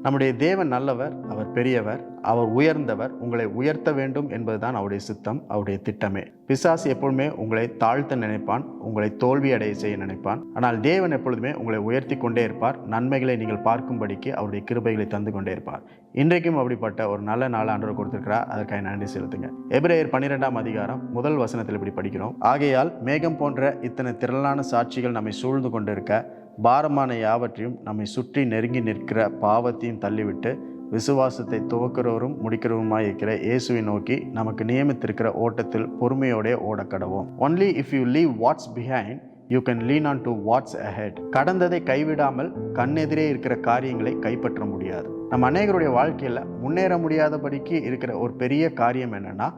நம்முடைய தேவன் நல்லவர், அவர் பெரியவர், அவர் உயர்ந்தவர். உங்களை உயர்த்த வேண்டும் என்பதுதான் அவருடைய சித்தம், அவருடைய திட்டமே. பிசாசு எப்பொழுதுமே உங்களை தாழ்த்த நினைப்பான், உங்களை தோல்வி அடைய செய்ய நினைப்பான். ஆனால் தேவன் எப்பொழுதுமே உங்களை உயர்த்தி கொண்டே இருப்பார். நன்மைகளை நீங்கள் பார்க்கும்படிக்கு அவருடைய கிருபைகளை தந்து கொண்டே இருப்பார். இன்றைக்கும் அப்படிப்பட்ட ஒரு நல்ல நாள் ஆண்டவர் கொடுத்திருக்கிறார். அதற்காக நன்றி செலுத்துங்க. எபிரேயர் 12ஆம் அதிகாரம் முதல் வசனத்தில் இப்படி படிக்கிறோம். ஆகையால் மேகம் போன்ற இத்தனை திரளான சாட்சிகள் நம்மை சூழ்ந்து கொண்டிருக்க, பாரமான யாவற்றையும் நம்மை சுற்றி நெருங்கி நிற்கிற பாவத்தையும் தள்ளிவிட்டு, விசுவாசத்தை துவக்கிறவரும் முடிக்கிறவருமாய் இருக்கிற இயேசுவை நோக்கி நமக்கு நியமித்திருக்கிற ஓட்டத்தில் பொறுமையோட ஓடக்கடவோம். Only if you leave what's behind you can lean on to what's ahead. கடந்ததை கைவிடாமல் கண்ணெதிரே இருக்கிற காரியங்களை கைப்பற்ற முடியாது. நம்ம அநேகருடைய வாழ்க்கையில் முன்னேற முடியாதபடிக்கு இருக்கிற ஒரு பெரிய காரியம் என்னன்னா,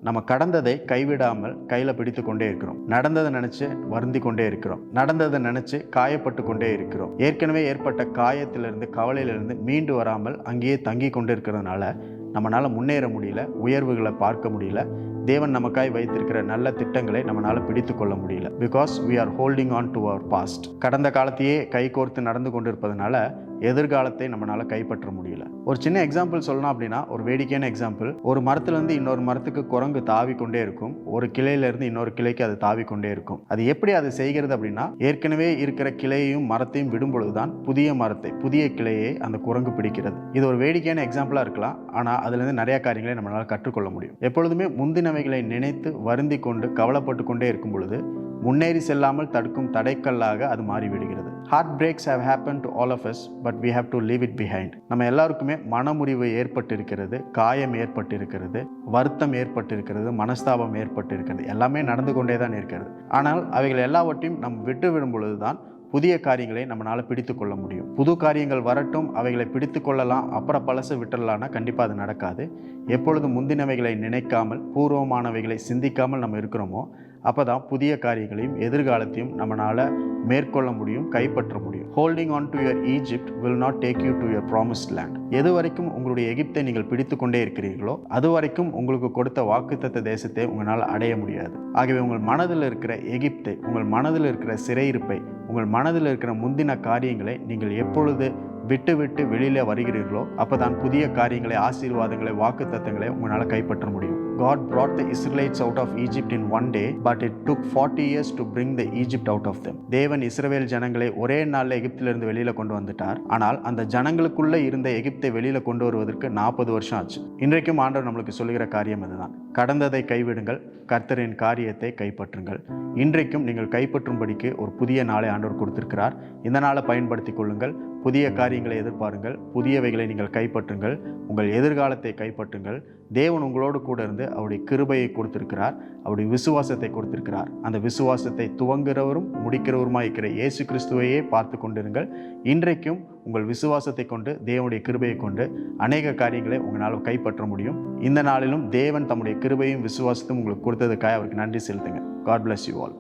நம்ம கடந்ததை கைவிடாமல் கையில் பிடித்து கொண்டே இருக்கிறோம். நடந்ததை நினச்சி வருந்தி கொண்டே இருக்கிறோம். நடந்ததை நினச்சி காயப்பட்டு கொண்டே இருக்கிறோம். ஏற்கனவே ஏற்பட்ட காயத்திலிருந்து கவலையிலிருந்து மீண்டு வராமல் அங்கேயே தங்கி கொண்டு இருக்கிறதுனால நம்மளால் முன்னேற முடியல, உயர்வுகளை பார்க்க முடியல. தேவன் நமக்காய் வைத்திருக்கிற நல்ல திட்டங்களை நம்மளால் பிடித்து கொள்ள முடியல. Because we are holding on to our past. கடந்த காலத்தையே கை கோர்த்து நடந்து கொண்டு இருப்பதனால எதிர்காலத்தை நம்மளால் கைப்பற்ற முடியல. ஒரு சின்ன எக்ஸாம்பிள் சொல்லணும் அப்படின்னா, ஒரு வேடிக்கையான எக்ஸாம்பிள். ஒரு மரத்துலேருந்து இன்னொரு மரத்துக்கு குரங்கு தாவி கொண்டே இருக்கும். ஒரு கிளையிலேருந்து இன்னொரு கிளைக்கு அது தாவி கொண்டே இருக்கும். அது எப்படி அது செய்கிறது அப்படின்னா, ஏற்கனவே இருக்கிற கிளையையும் மரத்தையும் விடும் பொழுதுதான் புதிய மரத்தை, புதிய கிளையை அந்த குரங்கு பிடிக்கிறது. இது ஒரு வேடிக்கையான எக்ஸாம்பிளாக இருக்கலாம். ஆனால் அதுலேருந்து நிறைய காரியங்களை நம்மளால் கற்றுக்கொள்ள முடியும். எப்பொழுதுமே முந்தினவைகளை நினைத்து வருந்தி கொண்டு கவலைப்பட்டு கொண்டே இருக்கும் பொழுது முன்னேறி செல்லாமல் தடுக்கும் தடைக்கல்லாக அது மாறிவிடுகிறது. Heart breaks have happen to all of us, but we have to leave it behind. நம்ம எல்லாருக்குமே மனமுறிவு ஏற்பட்டு இருக்கிறது, காயம் ஏற்பட்டு இருக்கிறது, வருத்தம் ஏற்பட்டு இருக்கிறது, மனஸ்தாபம் ஏற்பட்டு இருக்கிறது. எல்லாமே நடந்து கொண்டே தான் இருக்கிறது. ஆனால் அவைகள் எல்லாவற்றையும் நம்ம விட்டு விடும் பொழுதுதான் புதிய காரியங்களை நம்மளால் பிடித்து கொள்ள முடியும். புது காரியங்கள் வரட்டும், அவைகளை பிடித்து கொள்ளலாம், அப்புறம் பழசு விட்டுடலான்னா கண்டிப்பாக அது நடக்காது. எப்பொழுது முந்தினவைகளை நினைக்காமல் பூர்வமானவைகளை சிந்திக்காமல் நம்ம இருக்கிறோமோ, அப்போ தான் புதிய காரியங்களையும் எதிர்காலத்தையும் நம்மளால் மேற்கொள்ள முடியும், கைப்பற்ற முடியும். Holding on to your Egypt will not take you to your promised land. எது வரைக்கும் உங்களுடைய எகிப்தை நீங்கள் பிடித்து கொண்டே இருக்கிறீர்களோ, அது வரைக்கும் உங்களுக்கு கொடுத்த வாக்குத்தத்த தேசத்தை உங்களால் அடைய முடியாது. ஆகவே உங்கள் மனதில் இருக்கிற எகிப்தை, உங்கள் மனதில் இருக்கிற சிறையிருப்பை, உங்கள் மனதில் இருக்கிற முந்தின காரியங்களை நீங்கள் எப்பொழுது விட்டு விட்டு வெளியில் வருகிறீர்களோ, அப்போ தான் புதிய காரியங்களை, ஆசீர்வாதங்களை, வாக்கு தத்தங்களை உங்களால் கைப்பற்ற முடியும். God brought the Israelites out of Egypt in one day, but it took 40 years to bring the Egypt out of them. தேவன் இஸ்ரவேல் ஜனங்களை ஒரே நாளில் எகிப்திலிருந்து வெளியில் கொண்டு வந்துட்டார். ஆனால் அந்த ஜனங்களுக்குள்ளே இருந்த எகிப்தை வெளியில் கொண்டு வருவதற்கு 40 வருஷம் ஆச்சு. இன்றைக்கும் ஆண்டவர் நம்மளுக்கு சொல்லுகிற காரியம் அதுதான். கடந்ததை கைவிடுங்கள், கர்த்தரின் காரியத்தை கைப்பற்றுங்கள். இன்றைக்கும் நீங்கள் கைப்பற்றும்படிக்கு ஒரு புதிய நாளை ஆண்டவர் கொடுத்திருக்கிறார். இந்த நாளை பயன்படுத்தி கொள்ளுங்கள். புதிய காரியங்களை எதிர்பாருங்கள், புதியவைகளை நீங்கள் கைப்பற்றுங்கள், உங்கள் எதிர்காலத்தை கைப்பற்றுங்கள். தேவன் உங்களோடு கூட இருந்து அவருடைய கிருபையை கொடுத்திருக்கிறார், அவருடைய விசுவாசத்தை கொடுத்திருக்கிறார். அந்த விசுவாசத்தை துவங்குகிறவரும் முடிக்கிறவருமாய் இருக்கிற இயேசு கிறிஸ்துவையே பார்த்து கொண்டிருங்கள். இன்றைக்கும் உங்கள் விசுவாசத்தை கொண்டு, தேவனுடைய கிருபையை கொண்டு அநேக காரியங்களை உங்களால் கைப்பற்ற முடியும். இந்த நாளிலும் தேவன் தம்முடைய கிருபையும் விசுவாசத்தையும் உங்களுக்கு கொடுத்ததுக்காக அவருக்கு நன்றி செலுத்துங்க. God bless you all.